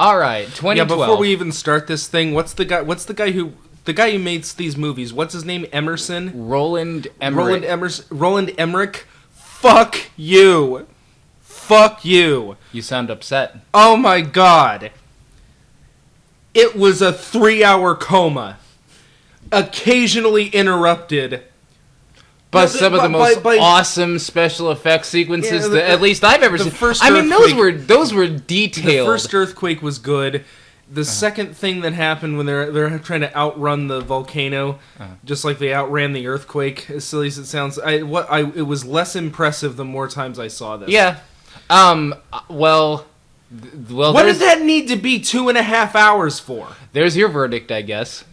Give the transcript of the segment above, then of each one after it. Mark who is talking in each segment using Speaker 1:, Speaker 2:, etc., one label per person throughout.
Speaker 1: All right, 2012.
Speaker 2: Yeah, before we even start this thing, what's the guy who makes these movies? What's his name? Emerson?
Speaker 1: Roland Emmerich.
Speaker 2: Roland Emmerich. Fuck you. Fuck you.
Speaker 1: You sound upset.
Speaker 2: Oh my god. It was a 3-hour coma. Occasionally interrupted.
Speaker 1: But some of the most awesome special effects sequences that at least I've ever seen. I mean, those were detailed.
Speaker 2: The first earthquake was good. The second thing that happened when they're trying to outrun the volcano, just like they outran the earthquake, as silly as it sounds, it was less impressive the more times I saw this.
Speaker 1: Yeah. Well,
Speaker 2: what does that need to be 2.5 hours for?
Speaker 1: There's your verdict, I guess.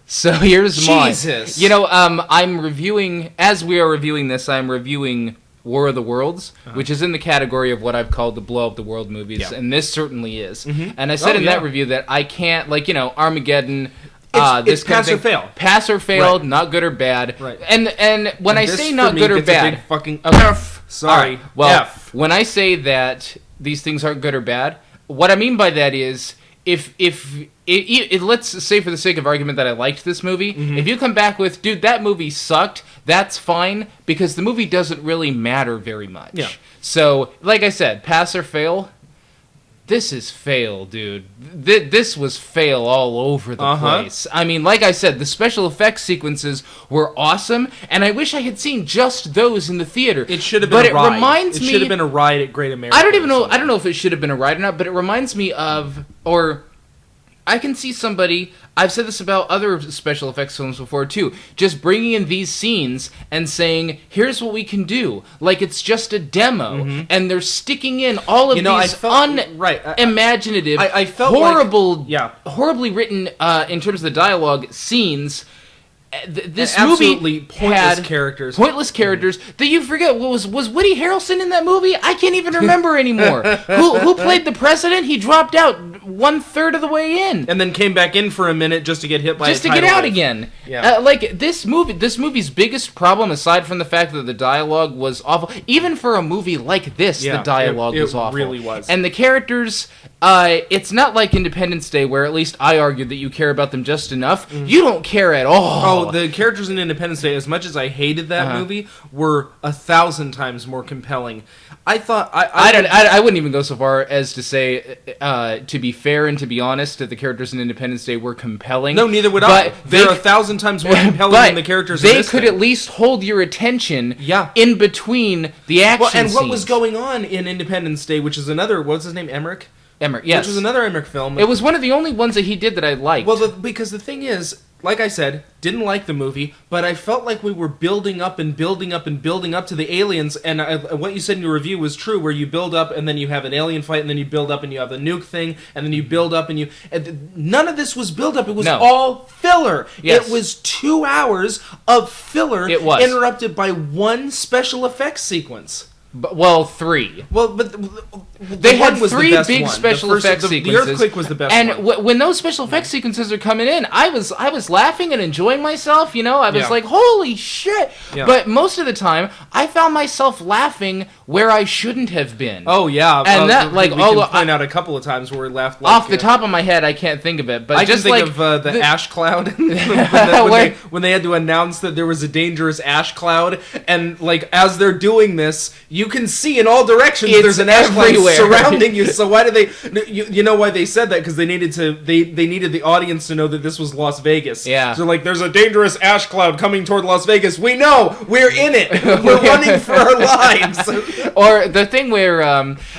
Speaker 1: So here's mine.
Speaker 2: Jesus.
Speaker 1: You know, I'm reviewing, as we are reviewing this, I'm reviewing War of the Worlds, which is in the category of what I've called the blow up the world movies, and this certainly is. Mm-hmm. And I said that review that I can't, Armageddon,
Speaker 2: it's pass or fail.
Speaker 1: Pass or fail,
Speaker 2: right.
Speaker 1: Not good or bad.
Speaker 2: Right.
Speaker 1: And when I say not good or bad,
Speaker 2: a big fucking F. Sorry.
Speaker 1: Right. Well,
Speaker 2: F.
Speaker 1: When I say that these things aren't good or bad, what I mean by that is if let's say for the sake of argument that I liked this movie, if you come back with, dude, that movie sucked, that's fine, because the movie doesn't really matter very much.
Speaker 2: Yeah.
Speaker 1: So, like I said, pass or fail, this is fail, dude. This was fail all over the place. I mean, like I said, the special effects sequences were awesome, and I wish I had seen just those in the theater.
Speaker 2: It should have been a ride.
Speaker 1: It
Speaker 2: should have been a ride at Great America.
Speaker 1: I don't know if it should have been a ride or not, but it reminds me of, or I can see somebody, I've said this about other special effects films before too, just bringing in these scenes and saying, here's what we can do. Like it's just a demo, and they're sticking in all of these unimaginative, horribly written, in terms of the dialogue, scenes. This movie
Speaker 2: pointless
Speaker 1: had
Speaker 2: characters.
Speaker 1: Pointless characters that you forget. Was Woody Harrelson in that movie? I can't even remember anymore. Who played the president? He dropped out 1/3 of the way in,
Speaker 2: and then came back in for a minute just to get hit by
Speaker 1: just to get out again.
Speaker 2: Yeah.
Speaker 1: This movie's biggest problem, aside from the fact that the dialogue was awful, even for a movie like this, the dialogue was awful.
Speaker 2: It really was.
Speaker 1: And the characters, it's not like Independence Day, where at least I argued that you care about them just enough. You don't care at all.
Speaker 2: Oh, the characters in Independence Day, as much as I hated that movie, were 1,000 times more compelling. I thought I
Speaker 1: wouldn't even go so far as to say, to be fair and to be honest, that the characters in Independence Day were compelling.
Speaker 2: No, neither would I. They're 1,000 times more compelling than the characters in this
Speaker 1: They could
Speaker 2: thing.
Speaker 1: at least hold your attention in between the action scenes.
Speaker 2: What was going on in Independence Day, which is another, what's his name, Emmerich?
Speaker 1: Emmerich, yes.
Speaker 2: Which was another Emmerich film.
Speaker 1: It was one of the only ones that he did that I liked.
Speaker 2: Well, because the thing is, like I said, didn't like the movie, but I felt like we were building up and building up and building up to the aliens, and what you said in your review was true, where you build up and then you have an alien fight, and then you build up and you have the nuke thing, and then you build up and none of this was build up. It was all filler.
Speaker 1: Yes.
Speaker 2: It was 2 hours of filler.
Speaker 1: It was.
Speaker 2: Interrupted by one special effects sequence.
Speaker 1: Well, 3.
Speaker 2: Well, but
Speaker 1: they had 3 big special effects sequences.
Speaker 2: The earthquake was the best
Speaker 1: and
Speaker 2: one.
Speaker 1: When those special effects sequences are coming in, I was laughing and enjoying myself. You know, I was like, "Holy shit!"
Speaker 2: Yeah.
Speaker 1: But most of the time, I found myself laughing where I shouldn't have been.
Speaker 2: Oh yeah,
Speaker 1: and that
Speaker 2: we can point out a couple of times where we laughed.
Speaker 1: Off the top of my head, I can't think of it. But
Speaker 2: I
Speaker 1: just
Speaker 2: can think of the ash cloud when they had to announce that there was a dangerous ash cloud, and like as they're doing this, you can see in all directions there's an ash cloud surrounding you. So why do they? You know why they said that? Because they needed the audience to know that this was Las Vegas.
Speaker 1: Yeah.
Speaker 2: So like, there's a dangerous ash cloud coming toward Las Vegas. We know we're in it. We're running for our lives.
Speaker 1: Or the thing where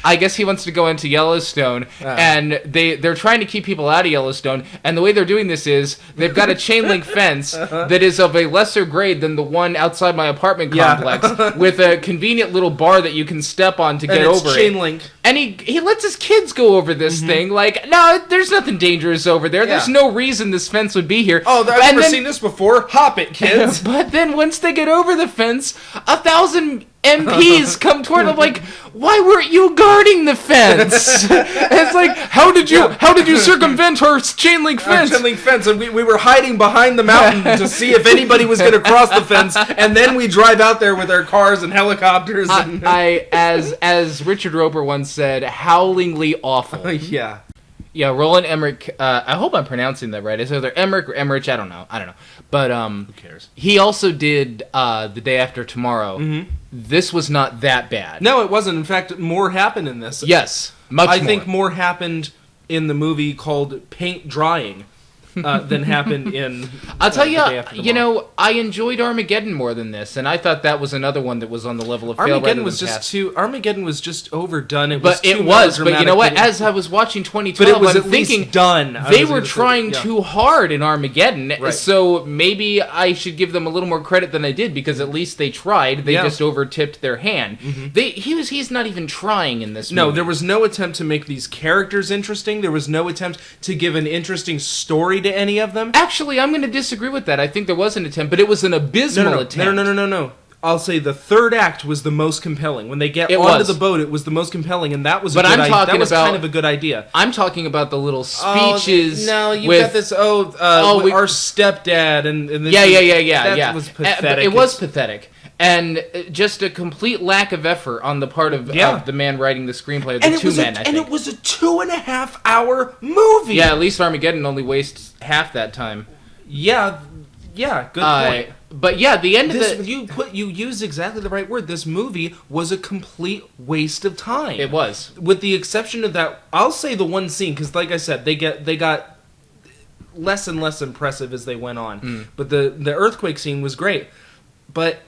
Speaker 1: I guess he wants to go into Yellowstone, and they're trying to keep people out of Yellowstone, and the way they're doing this is they've got a chain link fence that is of a lesser grade than the one outside my apartment complex, with a convenient little bar that you can step on to get over
Speaker 2: chain link.
Speaker 1: And he lets his kids go over this thing. Like, no, there's nothing dangerous over there. There's no reason this fence would be here.
Speaker 2: Oh, I've never seen this before. Hop it, kids.
Speaker 1: But then once they get over the fence, 1,000 MPs come toward them like, why weren't you guarding the fence? It's like, how did you circumvent our chain link fence?
Speaker 2: Our chain link fence, and we were hiding behind the mountain to see if anybody was going to cross the fence, and then we drive out there with our cars and helicopters.
Speaker 1: As Richard Roper once said, howlingly awful.
Speaker 2: Yeah.
Speaker 1: Yeah, Roland Emmerich. I hope I'm pronouncing that right. It's either Emmerich or Emmerich. I don't know. But
Speaker 2: who cares?
Speaker 1: He also did The Day After Tomorrow. Mm-hmm. This was not that bad.
Speaker 2: No, it wasn't. In fact, more happened in this.
Speaker 1: Yes, much more.
Speaker 2: I think more happened in the movie called Paint Drying. Than happened in.
Speaker 1: I'll tell you, I enjoyed Armageddon more than this, and I thought that was another one that was on the level of
Speaker 2: Armageddon was just overdone.
Speaker 1: But you know what? As I was watching 2012, I'm thinking
Speaker 2: done.
Speaker 1: They were trying too hard in Armageddon, right. So maybe I should give them a little more credit than I did because at least they tried. They just overtipped their hand. Mm-hmm. He's not even trying in this movie.
Speaker 2: No, there was no attempt to make these characters interesting. There was no attempt to give an interesting story to any of them.
Speaker 1: Actually, I'm going to disagree with that. I think there was an attempt, but it was an abysmal attempt.
Speaker 2: No. I'll say the third act was the most compelling. When they get onto the boat, it was the most compelling, and that was kind of a good idea.
Speaker 1: I'm talking about the little speeches.
Speaker 2: No, you got this. Our stepdad and this.
Speaker 1: Yeah.
Speaker 2: That was pathetic.
Speaker 1: It was pathetic. And just a complete lack of effort on the part of the man writing the screenplay, the two men, I think.
Speaker 2: And it was a 2.5 hour movie!
Speaker 1: Yeah, at least Armageddon only wastes half that time.
Speaker 2: Yeah, good point.
Speaker 1: But yeah, the end of
Speaker 2: you used exactly the right word. This movie was a complete waste of time.
Speaker 1: It was.
Speaker 2: With the exception of that, I'll say the one scene, because like I said, they got less and less impressive as they went on. Mm. But the earthquake scene was great. But...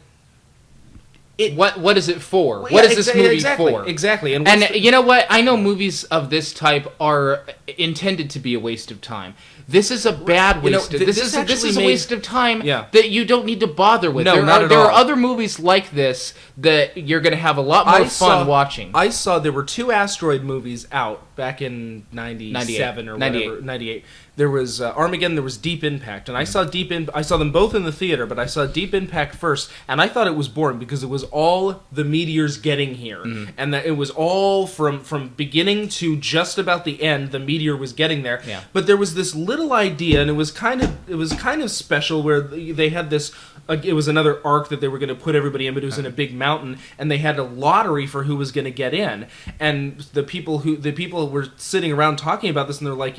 Speaker 1: What is it for? Well, what is this movie for?
Speaker 2: Exactly.
Speaker 1: And you know what? I know movies of this type are intended to be a waste of time. This is a bad waste. This is a waste of time that you don't need to bother with.
Speaker 2: No,
Speaker 1: there are other movies like this that you're going to have a lot more fun watching.
Speaker 2: I saw there were 2 asteroid movies out back in 97 or whatever, 98. There was Armageddon, there was Deep Impact, and I saw them both in the theater, but I saw Deep Impact first, and I thought it was boring because it was all the meteors getting here, and that it was all from beginning to just about the end. The meteor was getting there, but there was this little idea, and it was kind of special where they had this. It was another arc that they were going to put everybody in, but it was in a big mountain, and they had a lottery for who was going to get in. And the people were sitting around talking about this, and they're like,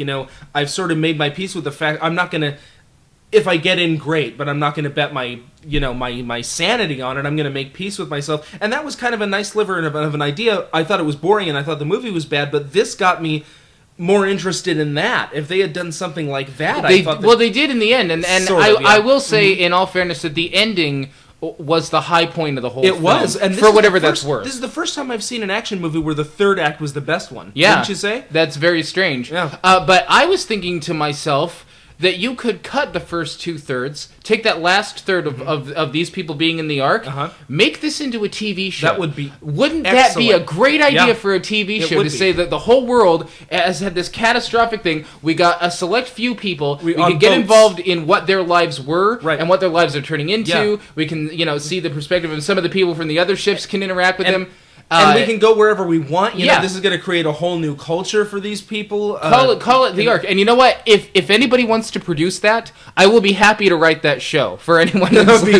Speaker 2: I've sort of made my peace with the fact I'm not going to. If I get in, great, but I'm not going to bet my sanity on it. I'm going to make peace with myself, and that was kind of a nice sliver of an idea. I thought it was boring, and I thought the movie was bad, but this got me more interested in that. If they had done something like that,
Speaker 1: they did in the end, and I will say, in all fairness, that the ending was the high point of the whole film. It was, and for whatever that's worth.
Speaker 2: This is the first time I've seen an action movie where the third act was the best one.
Speaker 1: Yeah,
Speaker 2: wouldn't you say?
Speaker 1: That's very strange.
Speaker 2: Yeah.
Speaker 1: But I was thinking to myself that you could cut the first 2/3, take that last third of these people being in the ark, make this into a TV show.
Speaker 2: That would be
Speaker 1: Wouldn't
Speaker 2: excellent.
Speaker 1: That be a great idea for a TV show to say that the whole world has had this catastrophic thing? We got a select few people. We can get involved in what their lives were and what their lives are turning into. Yeah. We can see the perspective of some of the people from the other ships can interact with them.
Speaker 2: And we can go wherever we want. You know, this is going to create a whole new culture for these people.
Speaker 1: Call it the Ark. And you know what? If anybody wants to produce that, I will be happy to write that show for anyone who's listening.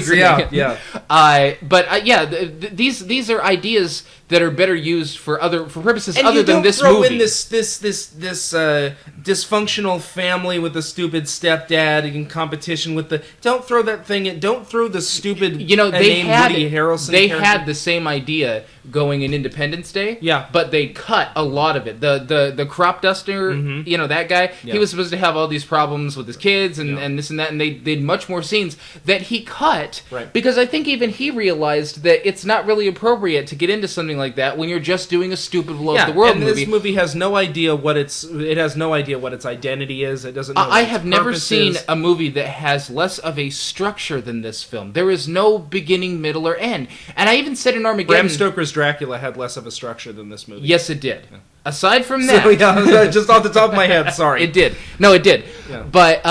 Speaker 1: These are ideas that are better used for purposes other than this movie.
Speaker 2: And you don't throw in this dysfunctional family with the stupid stepdad in competition with the. Don't throw that thing in. Don't throw the stupid.
Speaker 1: Woody Harrelson. They had the same idea going in Independence Day.
Speaker 2: Yeah.
Speaker 1: But they cut a lot of it. The crop duster, that guy, he was supposed to have all these problems with his kids and this and that, and they did much more scenes that he cut because I think even he realized that it's not really appropriate to get into something like that when you're just doing a stupid Love the World movie.
Speaker 2: This movie has no idea what its identity is. It doesn't know
Speaker 1: I have never seen a movie that has less of a structure than this film. There is no beginning, middle, or end. And I even said in Armageddon,
Speaker 2: Bram Stoker's Dracula had less of a structure than this movie.
Speaker 1: Yes, it did. Yeah. Aside from that...
Speaker 2: So, just off the top of my head, sorry.
Speaker 1: It did. No, it did. Yeah. But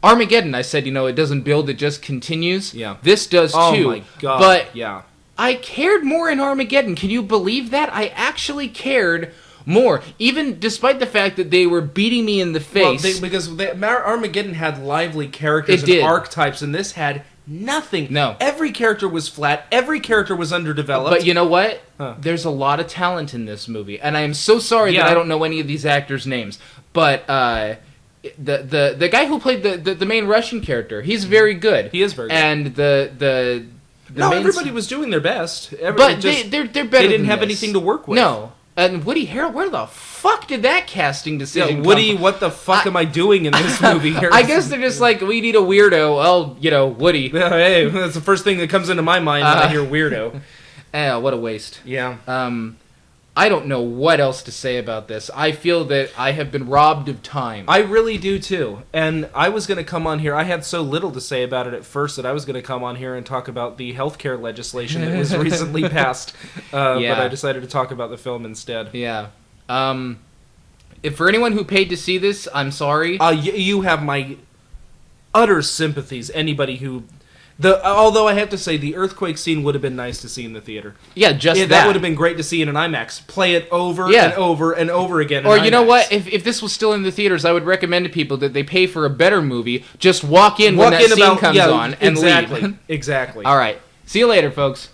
Speaker 1: Armageddon, I said, it doesn't build, it just continues.
Speaker 2: Yeah.
Speaker 1: This does too.
Speaker 2: Oh my God.
Speaker 1: But
Speaker 2: yeah.
Speaker 1: I cared more in Armageddon. Can you believe that? I actually cared more, even despite the fact that they were beating me in the face.
Speaker 2: Because Armageddon had lively characters and archetypes, and this had Nothing.
Speaker 1: No.
Speaker 2: Every character was flat. Every character was underdeveloped.
Speaker 1: But you know what? There's a lot of talent in this movie, and I am so sorry that I don't know any of these actors' names. But the guy who played the main Russian character, he's very good.
Speaker 2: He is very good.
Speaker 1: And
Speaker 2: everybody was doing their best.
Speaker 1: They're better.
Speaker 2: They didn't have anything to work with.
Speaker 1: No. And Woody Harrelson, where the fuck did that casting decision
Speaker 2: Woody,
Speaker 1: come from?
Speaker 2: what the fuck am I doing in this movie here?
Speaker 1: I guess they're just like, we need a weirdo. Well, Woody.
Speaker 2: Hey, that's the first thing that comes into my mind when I hear weirdo.
Speaker 1: What a waste.
Speaker 2: Yeah.
Speaker 1: I don't know what else to say about this. I feel that I have been robbed of time.
Speaker 2: I really do too. And I was going to come on here. I had so little to say about it at first that I was going to come on here and talk about the healthcare legislation that was recently passed. But I decided to talk about the film instead.
Speaker 1: Yeah. If for anyone who paid to see this, I'm sorry.
Speaker 2: You have my utter sympathies. Anybody who... although I have to say, the earthquake scene would have been nice to see in the theater.
Speaker 1: Yeah, that.
Speaker 2: That would have been great to see in an IMAX. Play it over and over and over again.
Speaker 1: Or you know what? If this was still in the theaters, I would recommend to people that they pay for a better movie. Just walk in when that scene comes on and leave.
Speaker 2: Exactly.
Speaker 1: All right. See you later, folks.